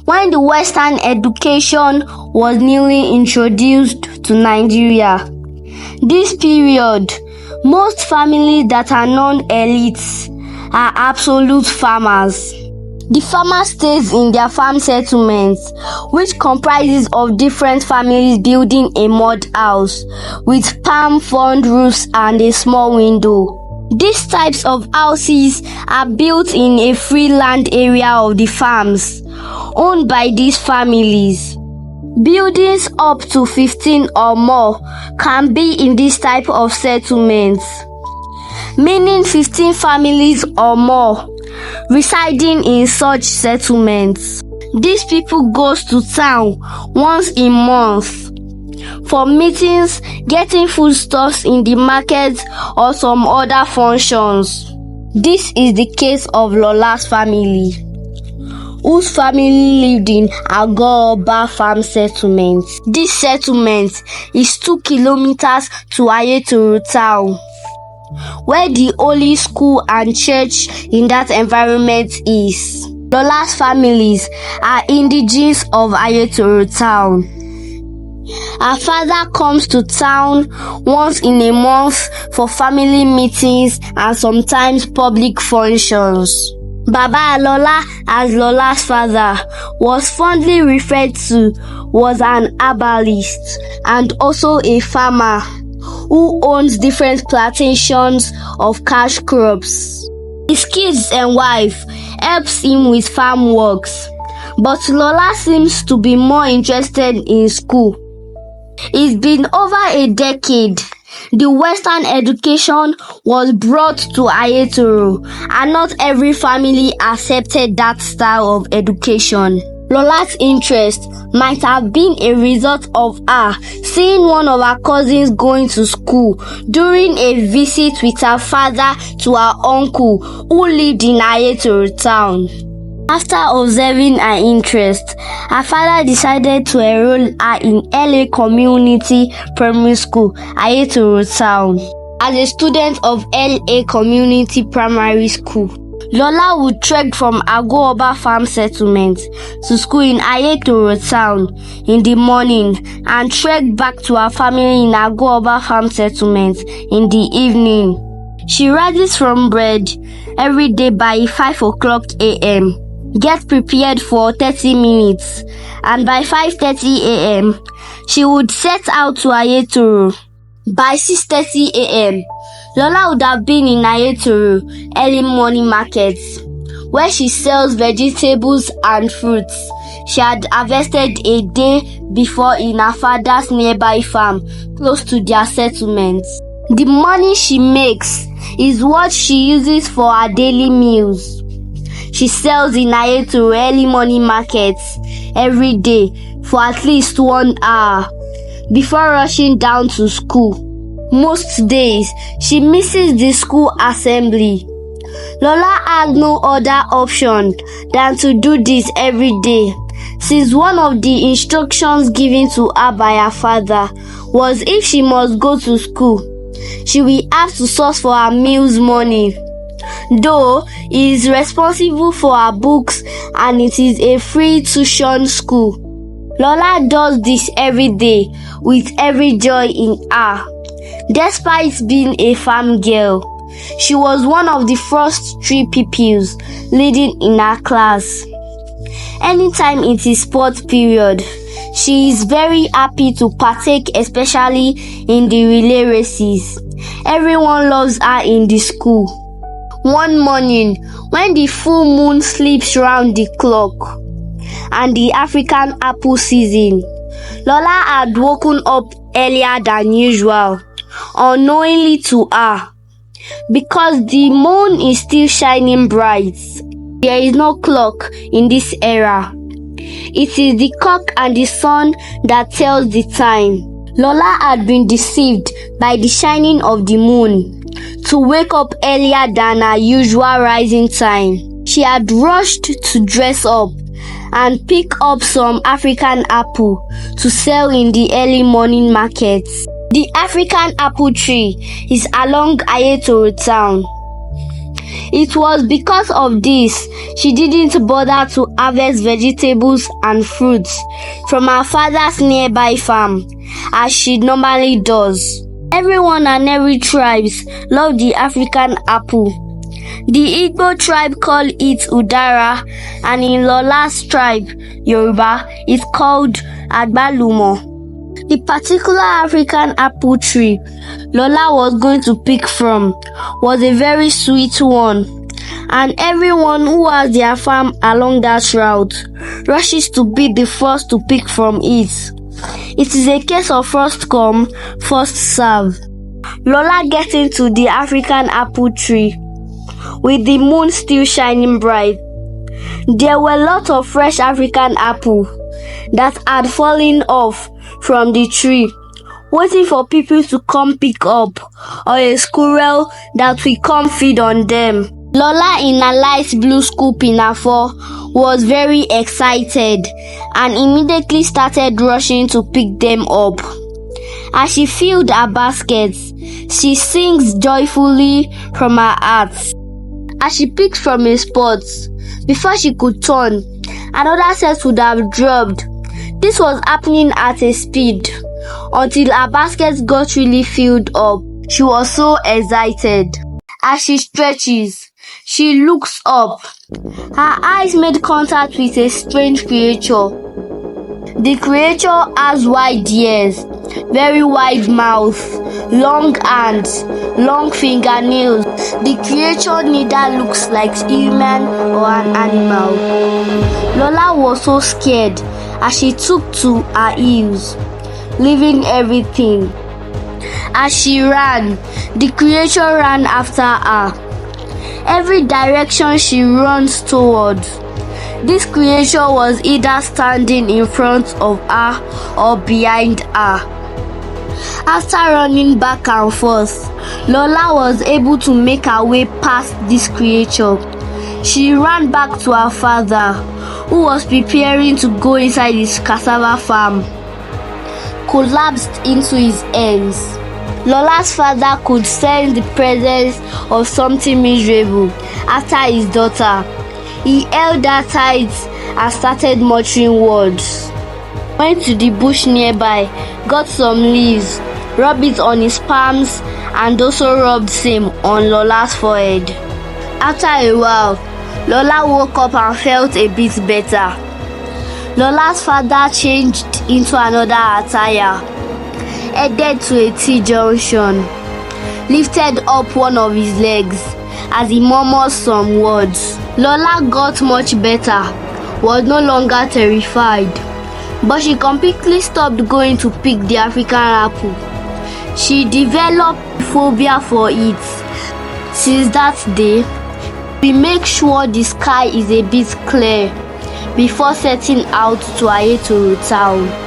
when the Western education was newly introduced to Nigeria. This period, most families that are non-elites are absolute farmers. The farmer stays in their farm settlements, which comprises of different families building a mud house with palm frond roofs and a small window. These types of houses are built in a free land area of the farms, owned by these families. Buildings up to 15 or more can be in this type of settlements, meaning 15 families or more residing in such settlements. These people goes to town once a month for meetings, getting foodstuffs in the market or some other functions. This is the case of Lola's family, whose family lived in Agoba farm settlement. This settlement is 2 kilometers to Ayetoro town, where the only school and church in that environment is. Lola's families are indigenous of Ayetoro town. Her father comes to town once in a month for family meetings and sometimes public functions. Baba Lola, as Lola's father was fondly referred to, was an herbalist and also a farmer who owns different plantations of cash crops. His kids and wife helps him with farm works, but Lola seems to be more interested in school. It's been over a decade. The Western education was brought to Ayetoro, and not every family accepted that style of education. Lola's interest might have been a result of her seeing one of her cousins going to school during a visit with her father to her uncle who lived in Ayetoro town. After observing her interest, her father decided to enroll her in LA Community Primary School, Ayetoro town. As a student of LA Community Primary School, Lola would trek from Agoba farm settlement to school in Ayetoro town in the morning and trek back to her family in Agoba farm settlement in the evening. She rises from bed every day by 5 o'clock a.m., gets prepared for 30 minutes, and by 5:30 a.m., she would set out to Ayetoro. By 6:30 a.m., Lola would have been in Ayetoro early morning markets, where she sells vegetables and fruits she had harvested a day before in her father's nearby farm close to their settlement. The money she makes is what she uses for her daily meals. She sells in Ayetoro early morning markets every day for at least 1 hour before rushing down to school. Most days, she misses the school assembly. Lola had no other option than to do this every day, since one of the instructions given to her by her father was if she must go to school, she will have to source for her meals money. Though he is responsible for her books and it is a free tuition school, Lola does this every day with every joy in her. Despite being a farm girl, she was one of the first 3 pupils leading in her class. Anytime it is sports period, she is very happy to partake, especially in the relay races. Everyone loves her in the school. One morning, when the full moon sleeps round the clock and the African apple season, Lola had woken up earlier than usual, unknowingly to her, because the moon is still shining bright. There is no clock in this era. It is the cock and the sun that tells the time. Lola had been deceived by the shining of the moon to wake up earlier than her usual rising time. She had rushed to dress up and pick up some African apple to sell in the early morning markets. The African apple tree is along Ayetoro town. It was because of this she didn't bother to harvest vegetables and fruits from her father's nearby farm as she normally does. Everyone and every tribes love the African apple. The Igbo tribe call it Udara, and in Lola's tribe, Yoruba, it's called Agbalumo. The particular African apple tree Lola was going to pick from was a very sweet one, and everyone who has their farm along that route rushes to be the first to pick from it. It is a case of first come, first serve. Lola gets into the African apple tree with the moon still shining bright. There were lots of fresh African apple that had fallen off from the tree, waiting for people to come pick up, or a squirrel that will come feed on them. Lola, in a light blue school pinafore, was very excited and immediately started rushing to pick them up. As she filled her baskets, she sings joyfully from her heart. As she picked from a spot, before she could turn, another set would have dropped. This was happening at a speed until her basket got really filled up. She was so excited. As she stretches, she looks up. Her eyes made contact with a strange creature. The creature has wide ears, very wide mouth, long hands, long fingernails. The creature neither looks like human or an animal. Lola was so scared as she took to her heels, leaving everything. As she ran, the creature ran after her. Every direction she runs towards, this creature was either standing in front of her or behind her. After running back and forth, Lola was able to make her way past this creature. She ran back to her father, who was preparing to go inside his cassava farm, collapsed into his hands. Lola's father could sense the presence of something miserable after his daughter. He held her tight and started muttering words. Went to the bush nearby, got some leaves, rubbed it on his palms, and also rubbed same on Lola's forehead. After a while, Lola woke up and felt a bit better. Lola's father changed into another attire, headed to a T-junction, lifted up one of his legs as he murmured some words. Lola got much better, was no longer terrified, but she completely stopped going to pick the African apple. She developed phobia for it. Since that day, we make sure the sky is a bit clear before setting out to Ayetoro town.